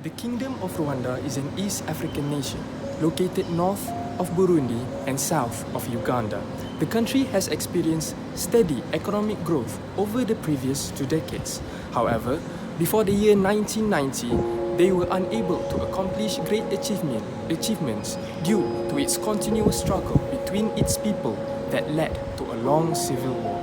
The Kingdom of Rwanda is an East African nation located north of Burundi and south of Uganda. The country has experienced steady economic growth over the previous 2 decades. However, before the year 1990, they were unable to accomplish great achievements due to its continuous struggle between its people that led to a long civil war.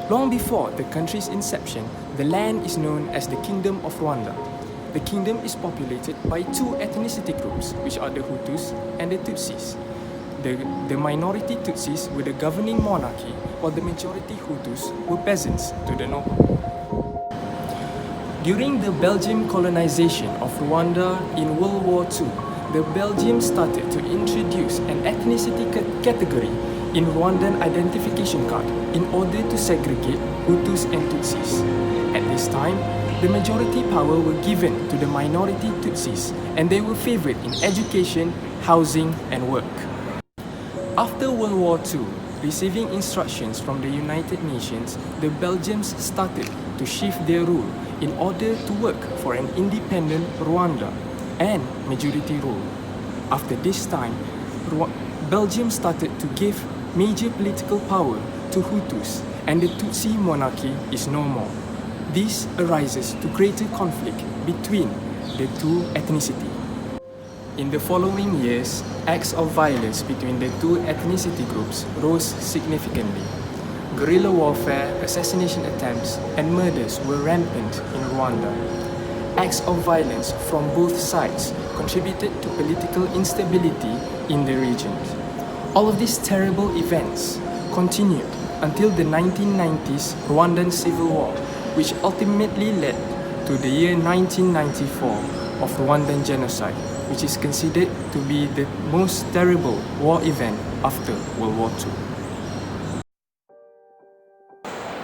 Long before the country's inception, the land is known as the Kingdom of Rwanda. The kingdom is populated by 2 ethnicity groups, which are the Hutus and the Tutsis. The minority Tutsis were the governing monarchy, while the majority Hutus were peasants to the noble. During the Belgian colonization of Rwanda in World War II, the Belgians started to introduce an ethnicity category in Rwandan identification card in order to segregate Hutus and Tutsis. At this time, the majority power were given to the minority Tutsis, and they were favored in education, housing, and work. After World War II, receiving instructions from the United Nations, the Belgians started to shift their rule in order to work for an independent Rwanda and majority rule. After this time, Belgium started to give major political power to Hutus, and the Tutsi monarchy is no more. This arises to greater conflict between the 2 ethnicities. In the following years, acts of violence between the 2 ethnicity groups rose significantly. Guerrilla warfare, assassination attempts, and murders were rampant in Rwanda. Acts of violence from both sides contributed to political instability in the region. All of these terrible events continued until the 1990s Rwandan Civil War, which ultimately led to the year 1994 of Rwandan Genocide, which is considered to be the most terrible war event after World War II.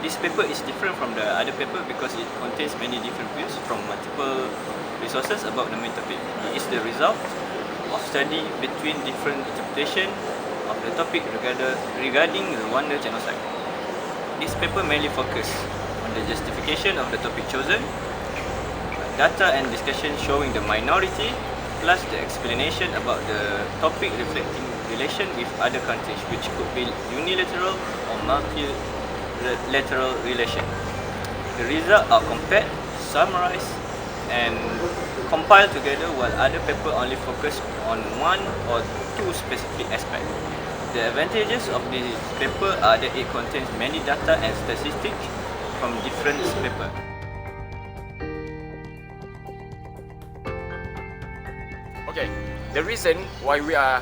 This paper is different from the other paper because it contains many different views from multiple resources about the main topic. It is the result of study between different interpretations of the topic regarding the Rwanda genocide. This paper mainly focuses on the justification of the topic chosen, data and discussion showing the minority, plus the explanation about the topic reflecting relation with other countries, which could be unilateral or multilateral relation. The results are compared, summarized, and compiled together, while other papers only focus on 1 or 2 specific aspects. The advantages of this paper are that it contains many data and statistics from different papers. Okay, the reason why we are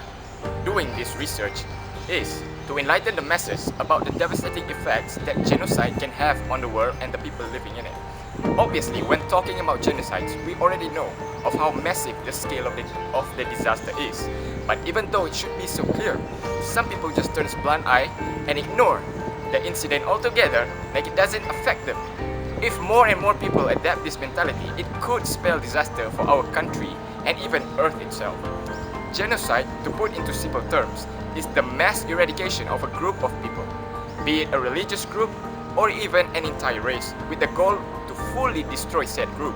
doing this research is to enlighten the masses about the devastating effects that genocide can have on the world and the people living in it. Obviously, when talking about genocides, we already know of how massive the scale of the disaster is. But even though it should be so clear, some people just turn a blind eye and ignore the incident altogether, like it doesn't affect them. If more and more people adapt this mentality, it could spell disaster for our country and even Earth itself. Genocide, to put into simple terms, is the mass eradication of a group of people, be it a religious group or even an entire race, with the goal to fully destroy said group.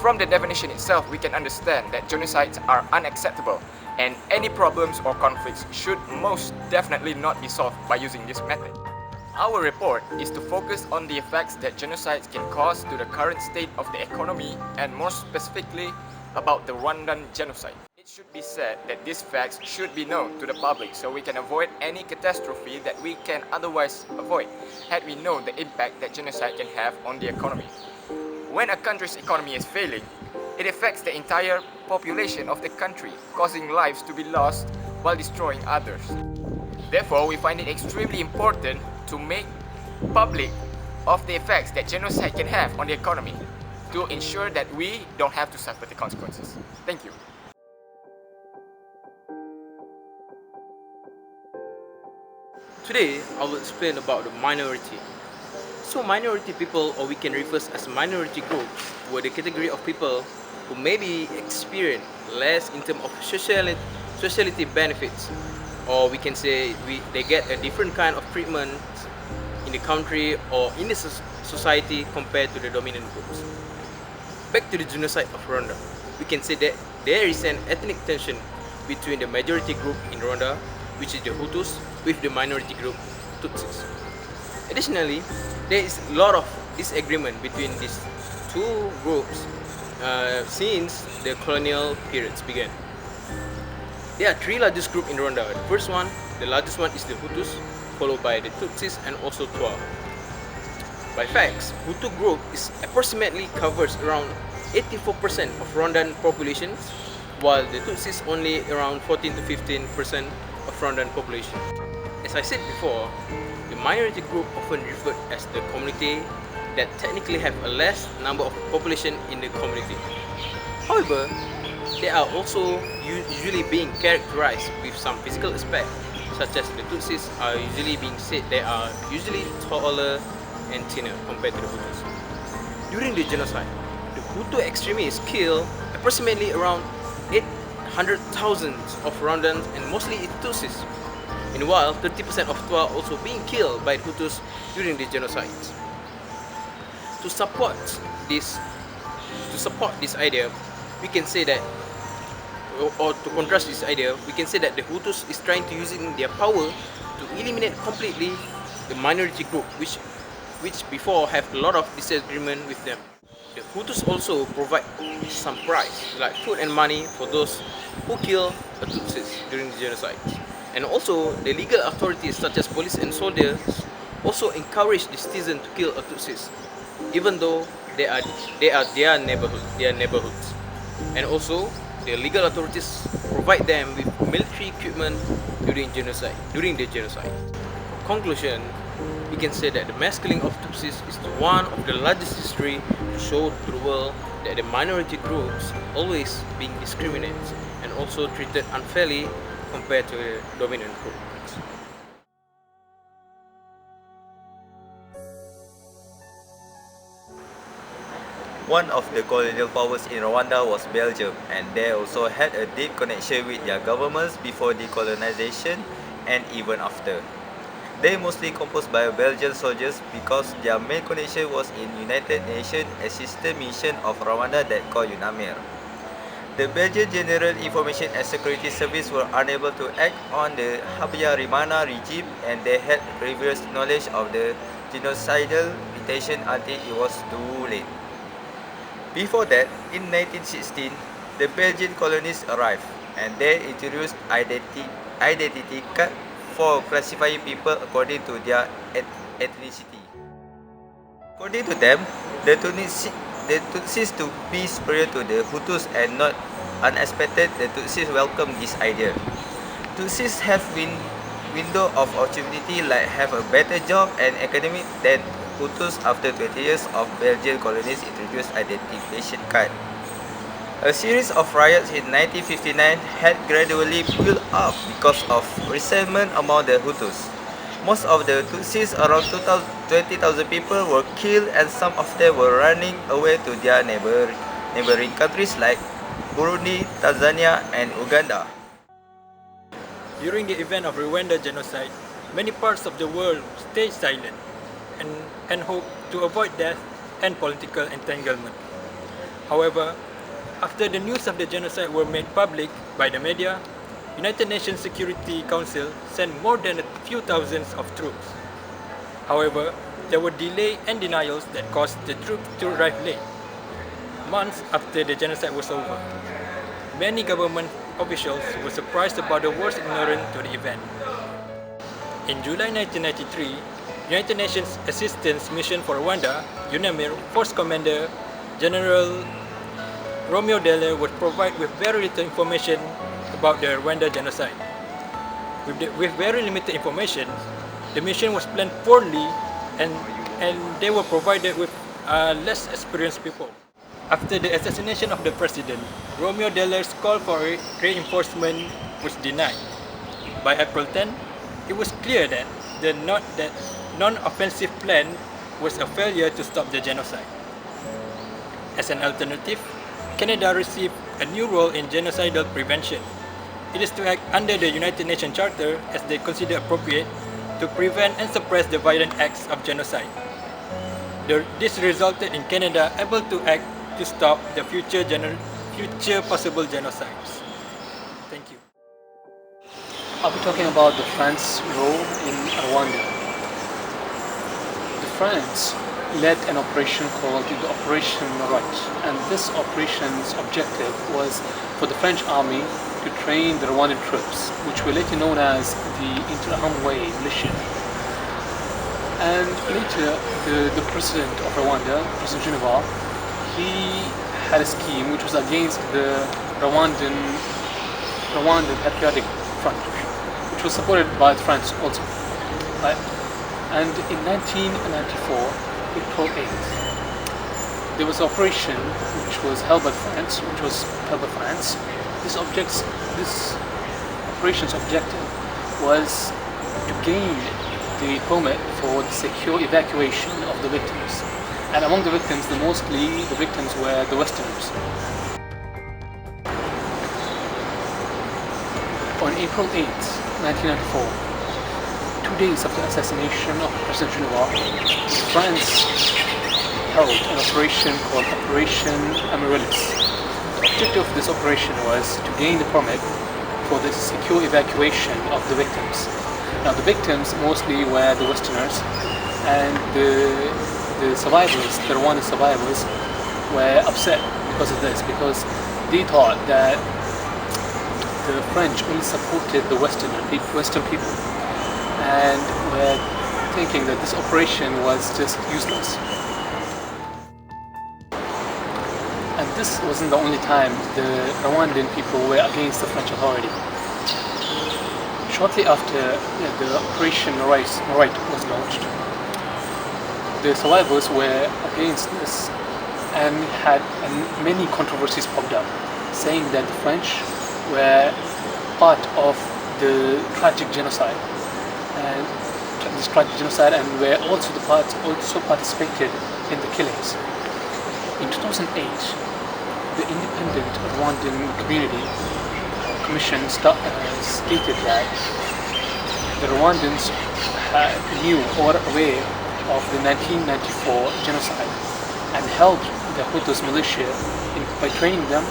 From the definition itself, we can understand that genocides are unacceptable, and any problems or conflicts should most definitely not be solved by using this method. Our report is to focus on the effects that genocides can cause to the current state of the economy, and more specifically about the Rwandan genocide. It should be said that these facts should be known to the public so we can avoid any catastrophe that we can otherwise avoid had we known the impact that genocide can have on the economy. When a country's economy is failing, it affects the entire population of the country, causing lives to be lost while destroying others. Therefore, we find it extremely important to make public of the effects that genocide can have on the economy to ensure that we don't have to suffer the consequences. Thank you. Today, I will explain about the minority. So minority people, or we can refer as minority groups, were the category of people who maybe experience less in terms of sociality benefits, or we can say they get a different kind of treatment in the country or in the society compared to the dominant groups. Back to the genocide of Rwanda. we can say that there is an ethnic tension between the majority group in Rwanda, which is the Hutus, with the minority group Tutsis. Additionally, there is a lot of disagreement between these two groups since the colonial periods began. There are three largest groups in Rwanda. The first one, the largest one is the Hutus, followed by the Tutsis and also Twa. By facts, Hutu group is approximately covers around 84% of Rwandan population, while the Tutsis only around 14 to 15% of Rwandan population. As I said before, the minority group often referred as the community that technically have a less number of population in the community. However, they are also usually being characterized with some physical aspects, such as the Tutsis are usually being said they are usually taller and thinner compared to the Hutus. During the genocide, the Hutu extremists killed approximately around 800,000 of Rwandans and mostly Tutsis. Meanwhile, 30% of Twa also being killed by Hutus during the genocide. To support this idea, we can say that, or to contrast this idea, we can say that the Hutus is trying to using their power to eliminate completely the minority group, which before have a lot of disagreement with them. The Hutus also provide some prize, like food and money, for those who kill the Tutsis during the genocide. And also, the legal authorities such as police and soldiers also encourage the citizens to kill a Tutsis, even though they are their neighborhoods. And also, the legal authorities provide them with military equipment during the genocide. In conclusion, we can say that the mass killing of Tutsis is one of the largest history to show to the world that the minority groups always being discriminated and also treated unfairly compared to the dominant group. One of the colonial powers in Rwanda was Belgium, and they also had a deep connection with their governments before decolonization and even after. They mostly composed by Belgian soldiers because their main connection was in United Nations Assistance Mission of Rwanda that called UNAMIR. The Belgian General Information and Security Service were unable to act on the Habyarimana regime, and they had previous knowledge of the genocidal intention until it was too late. Before that, in 1916, the Belgian colonists arrived, and they introduced identity card for classifying people according to their ethnicity. According to them, the Tutsis to be superior to the Hutus, and not unexpected, the Tutsis welcomed this idea. Tutsis have window of opportunity, like have a better job and academic than Hutus after 20 years of Belgian colonies introduced identification card. A series of riots in 1959 had gradually built up because of resentment among the Hutus. Most of the Tutsis, around 20,000 people, were killed, and some of them were running away to their neighboring countries like Burundi, Tanzania, and Uganda. During the event of Rwanda genocide, many parts of the world stayed silent and hoped to avoid death and political entanglement. However, after the news of the genocide were made public by the media, United Nations Security Council sent more than a few thousands of troops. However, there were delays and denials that caused the troops to arrive late, months after the genocide was over. Many government officials were surprised about the world's ignorance to the event. In July 1993, United Nations Assistance Mission for Rwanda, UNAMIR, Force Commander General Romeo Dallaire was provided with very little information about the Rwanda genocide. With very limited information, the mission was planned poorly, and they were provided with less experienced people. After the assassination of the president, Romeo Dallaire's call for reinforcement was denied. By April 10, it was clear that the non-offensive plan was a failure to stop the genocide. As an alternative, Canada received a new role in genocidal prevention. It is to act under the United Nations Charter as they consider appropriate to prevent and suppress the violent acts of genocide. This resulted in Canada able to act to stop the future future possible genocides. Thank you. I'll be talking about the France role in Rwanda. The France led an operation called the Operation Right, and this operation's objective was for the French army to train the Rwandan troops, which were later known as the Interahamwe militia. And later, the president of Rwanda, President Genocide, he had a scheme which was against the Rwandan Patriotic Front, which was supported by France also. Right? And in 1994, April 8th, there was an operation which was held by France. This operation's objective was to gain the permit for the secure evacuation of the victims. And among the victims, mostly the victims were the Westerners. On April 8th, 1994, 2 days after the assassination of President Genocide, France held an operation called Operation Amaryllis. The objective of this operation was to gain the permit for the secure evacuation of the victims. Now the victims mostly were the Westerners, and the survivors, the Rwandan survivors, were upset because of this, because they thought that the French only supported the Western people, and were thinking that this operation was just useless. And this wasn't the only time the Rwandan people were against the French authority. Shortly after the Operation Right was launched, the survivors were against this and many controversies popped up, saying that the French were part of the tragic genocide, and were also participated in the killings. In 2008, the independent Rwandan commission stated that the Rwandans knew or were aware of the 1994 genocide and helped the Hutus militia by training them,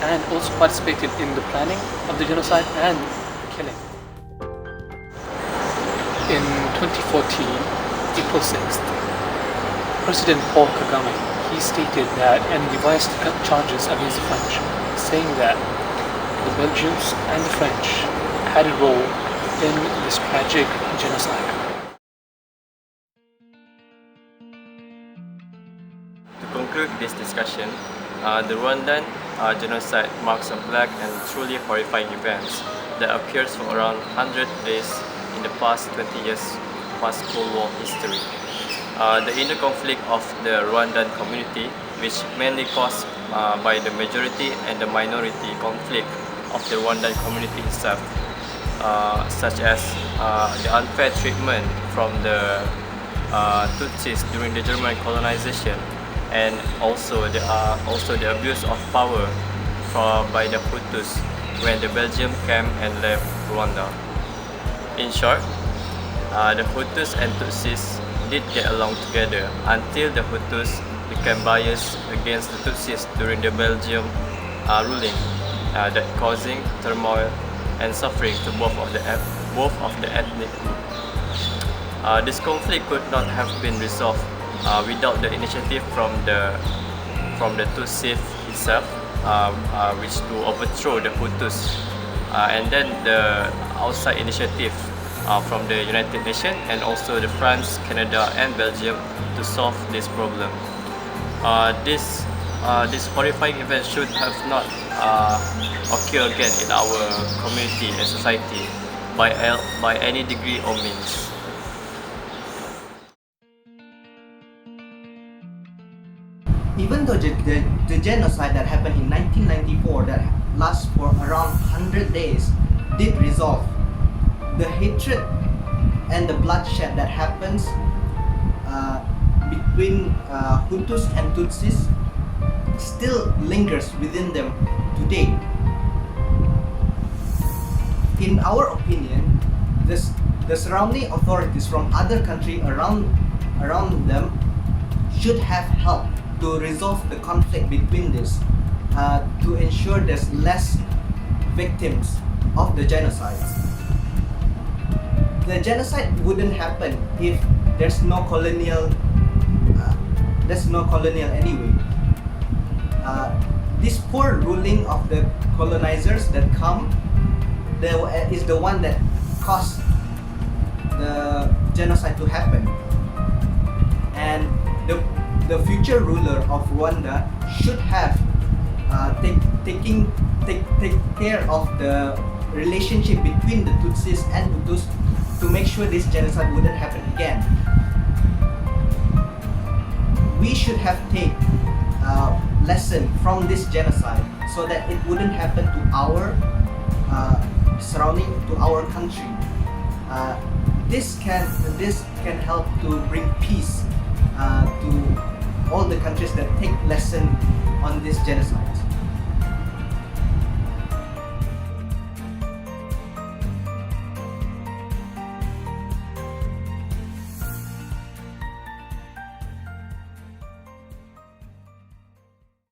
and also participated in the planning of the genocide and killing. In 2014, April 6th, President Paul Kagame, he stated that and devised charges against the French, saying that the Belgians and the French had a role in this tragic genocide. To conclude this discussion, the Rwandan genocide marks a black and truly horrifying event that occurs for around 100 days in the past 20 years past Cold War history. The inner conflict of the Rwandan community, which mainly caused by the majority and the minority conflict of the Rwandan community itself, such as the unfair treatment from the Tutsis during the German colonization, and also the abuse of power by the Hutus when the Belgium came and left Rwanda. In short, the Hutus and Tutsis did get along together until the Hutus became biased against the Tutsis during the Belgium ruling, that causing turmoil and suffering to both of the ethnic groups. This conflict could not have been resolved without the initiative from the Tutsi itself, which to overthrow the Hutus, and then the outside initiative from the United Nations and also the France, Canada, and Belgium to solve this problem. This horrifying event should have not occur again in our community and society by any degree or means. Even though the genocide that happened in 1994 that lasts for around 100 days did resolve, the hatred and the bloodshed that happens between Hutus and Tutsis still lingers within them today. In our opinion, the surrounding authorities from other countries around them should have helped to resolve the conflict between this. to ensure there's less victims of the genocide. The genocide wouldn't happen if there's no colonial anyway. This poor ruling of the colonizers that come is the one that caused the genocide to happen, and the future ruler of Rwanda should have take care of the relationship between the Tutsis and Hutus to make sure this genocide wouldn't happen again. We should have taken lesson from this genocide so that it wouldn't happen to our surrounding, to our country. This can help to bring peace to all the countries that take lesson on this genocide.